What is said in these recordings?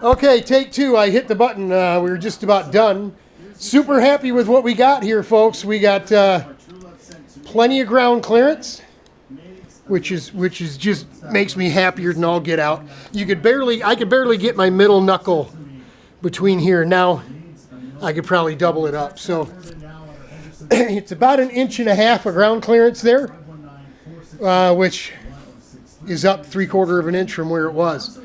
Okay, take two. I hit the button. We were just about done. Super happy with what we got here, folks. We got plenty of ground clearance, which is just makes me happier than all get out. I could barely get my middle knuckle between here. Now I could probably double it up. So it's about 1.5 inches of ground clearance there, which is up 3/4 inch from where it was.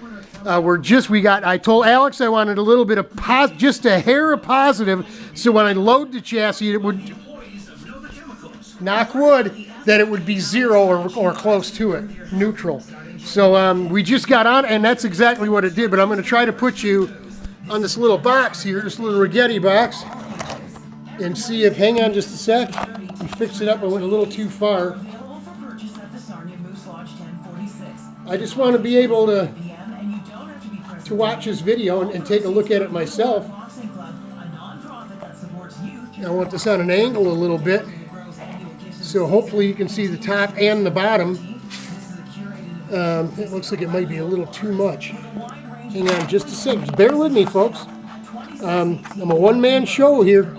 I told Alex I wanted a little bit of just a hair of positive, so when I load the chassis, it would, knock wood, that it would be 0 or close to it, neutral. So we just got on, and that's exactly what it did. But I'm going to try to put you on this little box here, this little rigetti box, and see if, hang on just a sec, we fixed it up. I went a little too far. I just want to be able to watch this video and take a look at it myself. I want this on an angle a little bit, so hopefully you can see the top and the bottom. It looks like it might be a little too much. Hang on just a sec. Bear with me, folks. I'm a one-man show here.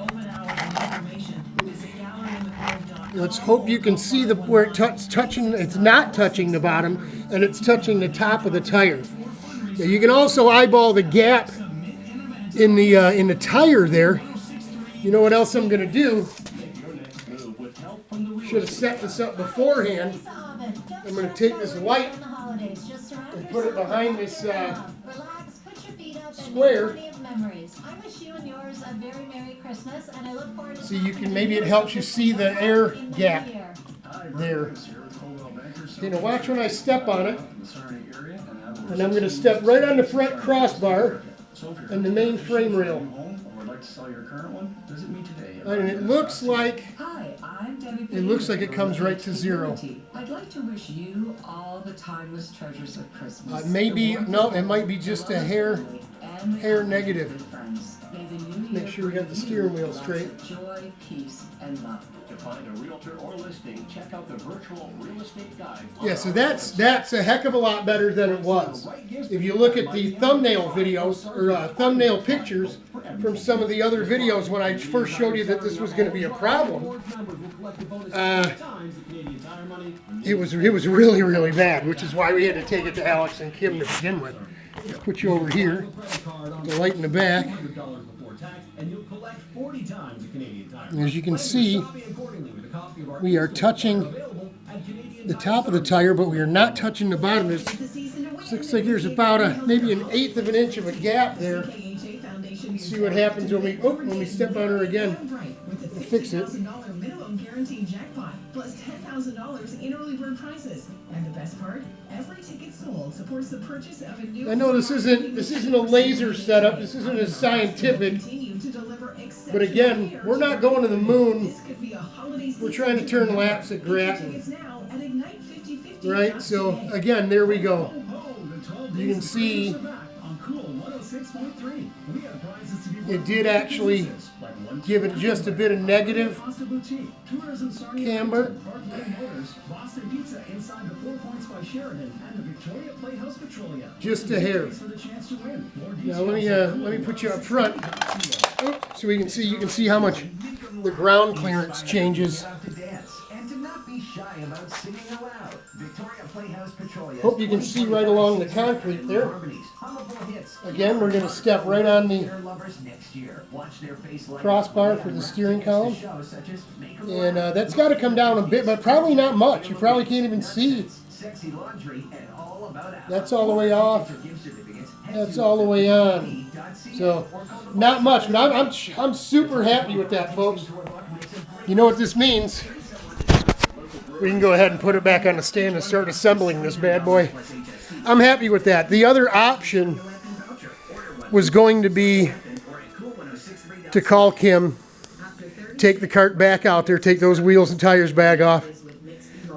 Let's hope you can see where it's touching. It's not touching the bottom, and it's touching the top of the tire. You can also eyeball the gap in the tire there. You know what else I'm going to do? Should have set this up beforehand. I'm going to take this light and put it behind this square. So you can, maybe it helps you see the air gap there. Okay, now watch when I step on it. And I'm going to step right on the front crossbar and the main frame rail. And it looks like it comes right to 0. I'd like to wish you all the timeless treasures of Christmas. No, it might be just a hair negative. Make sure we got the steering wheel straight. Joy, peace, and love. To find a realtor or listing, check out the virtual real estate guide. Yeah, so that's a heck of a lot better than it was. If you look at the thumbnail videos or thumbnail pictures from some of the other videos when I first showed you that this was going to be a problem, it was really, really bad, which is why we had to take it to Alex and Kim to begin with. Put you over here, the light in the back. As you can see, we are touching the top of the tire, but we are not touching the bottom. It looks like there's about maybe 1/8 inch of a gap there. Let's see what happens when we step on her again. We'll fix it. Plus $10,000 in early bird prizes. And the best part, every ticket sold supports the purchase of a new. I know this isn't a laser setup. This isn't as scientific. But again, we're not going to the moon. We're trying to turn laps at Grattan. Right? So again, there we go. You can see it did actually give it just a bit of negative camber. Just a hair. Now let me put you up front so we can see. You can see how much the ground clearance changes. Hope you can see right along the concrete there. Again, we're going to step right on the crossbar for the steering column. And that's got to come down a bit, but probably not much. You probably can't even see. That's all the way off. That's all the way on. So, not much, but I'm super happy with that, folks. You know what this means? We can go ahead and put it back on the stand and start assembling this bad boy. I'm happy with that. The other option was going to be to call Kim, take the cart back out there, take those wheels and tires back off,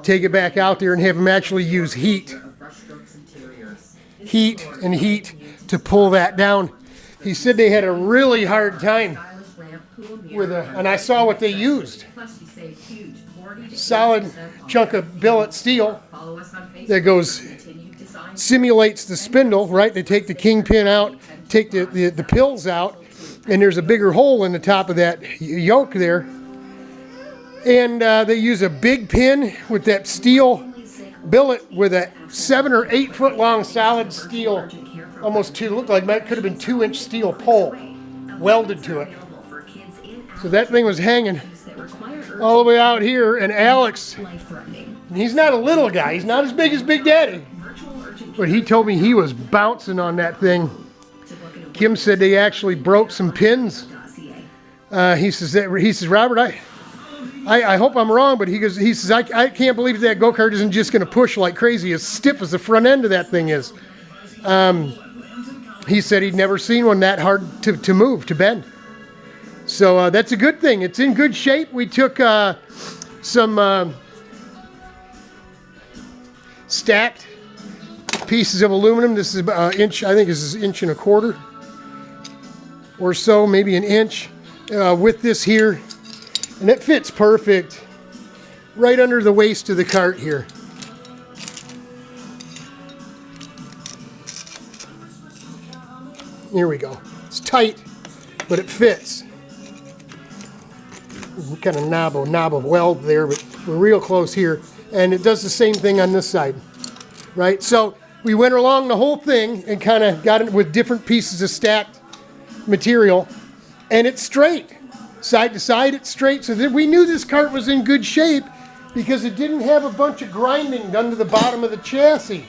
take it back out there and have them actually use heat to pull that down. He said they had a really hard time with and I saw what they used. Solid chunk of billet steel that simulates the spindle, right? They take the kingpin out, take the pills out, and there's a bigger hole in the top of that yoke there. And they use a big pin with that steel billet with a 7 or 8 foot long solid steel, almost looked like it could have been 2-inch steel pole welded to it. So that thing was hanging all the way out here, and Alex, he's not a little guy, he's not as big as Big Daddy, but he told me he was bouncing on that thing. Kim said they actually broke some pins. He says, Robert, I hope I'm wrong, but he says, I can't believe that go-kart isn't just going to push like crazy, as stiff as the front end of that thing is. He said he'd never seen one that hard to move, to bend. So that's a good thing. It's in good shape. We took some stacked pieces of aluminum. This is about an inch, I think this is 1.25 inches or so, maybe an inch, with this here. And it fits perfect right under the waist of the cart here. Here we go. It's tight, but it fits. Kind of knob of weld there, but we're real close here. And it does the same thing on this side, right? So we went along the whole thing and kind of got it with different pieces of stacked material, and it's straight. Side to side, it's straight. So we knew this cart was in good shape because it didn't have a bunch of grinding done to the bottom of the chassis,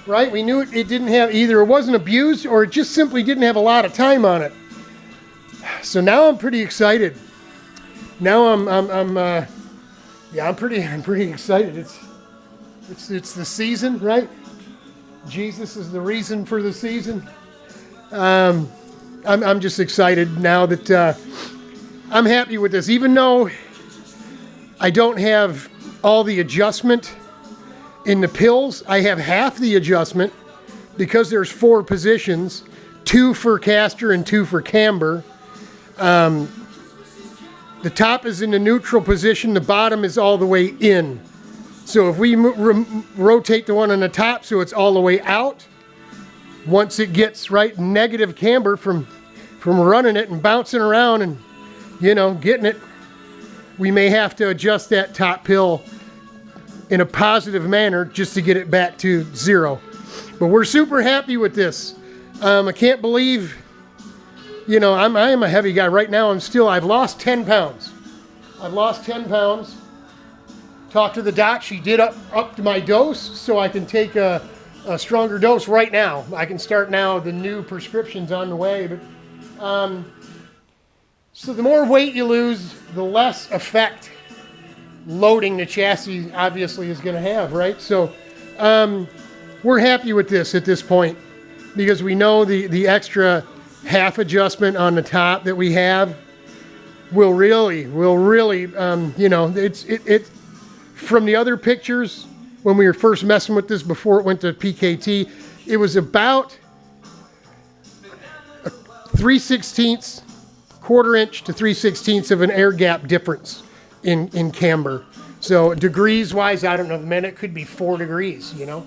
right? We knew it didn't have, either it wasn't abused or it just simply didn't have a lot of time on it. So now I'm pretty excited. Now I'm pretty excited. It's the season, right? Jesus is the reason for the season. I'm just excited now that I'm happy with this, even though I don't have all the adjustment in the pills. I have half the adjustment because there's 4 positions, 2 for caster and 2 for camber. The top is in the neutral position, the bottom is all the way in. So if we rotate the one on the top so it's all the way out, once it gets right negative camber from running it and bouncing around and, you know, getting it, we may have to adjust that top pill in a positive manner just to get it back to 0. But we're super happy with this. I can't believe, you know, I am a heavy guy. Right now I've lost 10 pounds. I've lost 10 pounds. Talked to the doc. She did up to my dose so I can take a stronger dose right now. I can start now. The new prescription's on the way. But so the more weight you lose, the less effect loading the chassis obviously is going to have, right? So we're happy with this at this point because we know the extra half adjustment on the top that we have will really, you know, it's from the other pictures when we were first messing with this before it went to PKT, it was about 3/16, 1/4 inch to 3/16 of an air gap difference in camber. So degrees wise, I don't know, man, it could be 4 degrees, you know.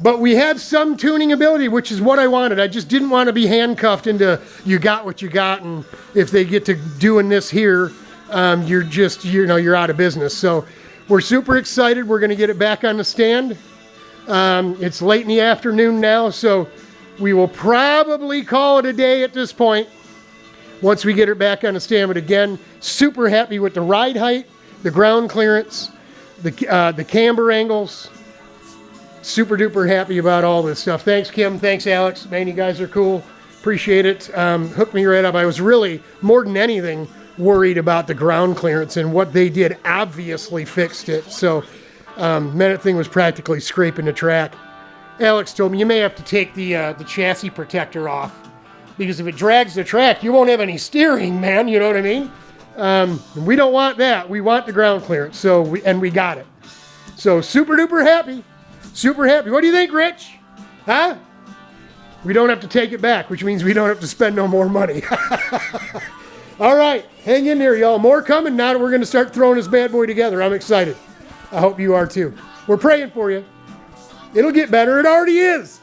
But we have some tuning ability, which is what I wanted. I just didn't want to be handcuffed into you got what you got, and if they get to doing this here, you're just, you know, you're out of business. So we're super excited. We're going to get it back on the stand. It's late in the afternoon now, so we will probably call it a day at this point once we get it back on the stand. But again, super happy with the ride height, the ground clearance, the camber angles. Super duper happy about all this stuff. Thanks, Kim. Thanks, Alex. Man, you guys are cool. Appreciate it. Hooked me right up. I was really, more than anything, worried about the ground clearance, and what they did obviously fixed it. So, man, that thing was practically scraping the track. Alex told me you may have to take the chassis protector off because if it drags the track, you won't have any steering, man. You know what I mean? We don't want that. We want the ground clearance. So, we got it. So, super duper happy. Super happy. What do you think, Rich? Huh? We don't have to take it back, which means we don't have to spend no more money. All right. Hang in there, y'all. More coming now that we're going to start throwing this bad boy together. I'm excited. I hope you are too. We're praying for you. It'll get better. It already is.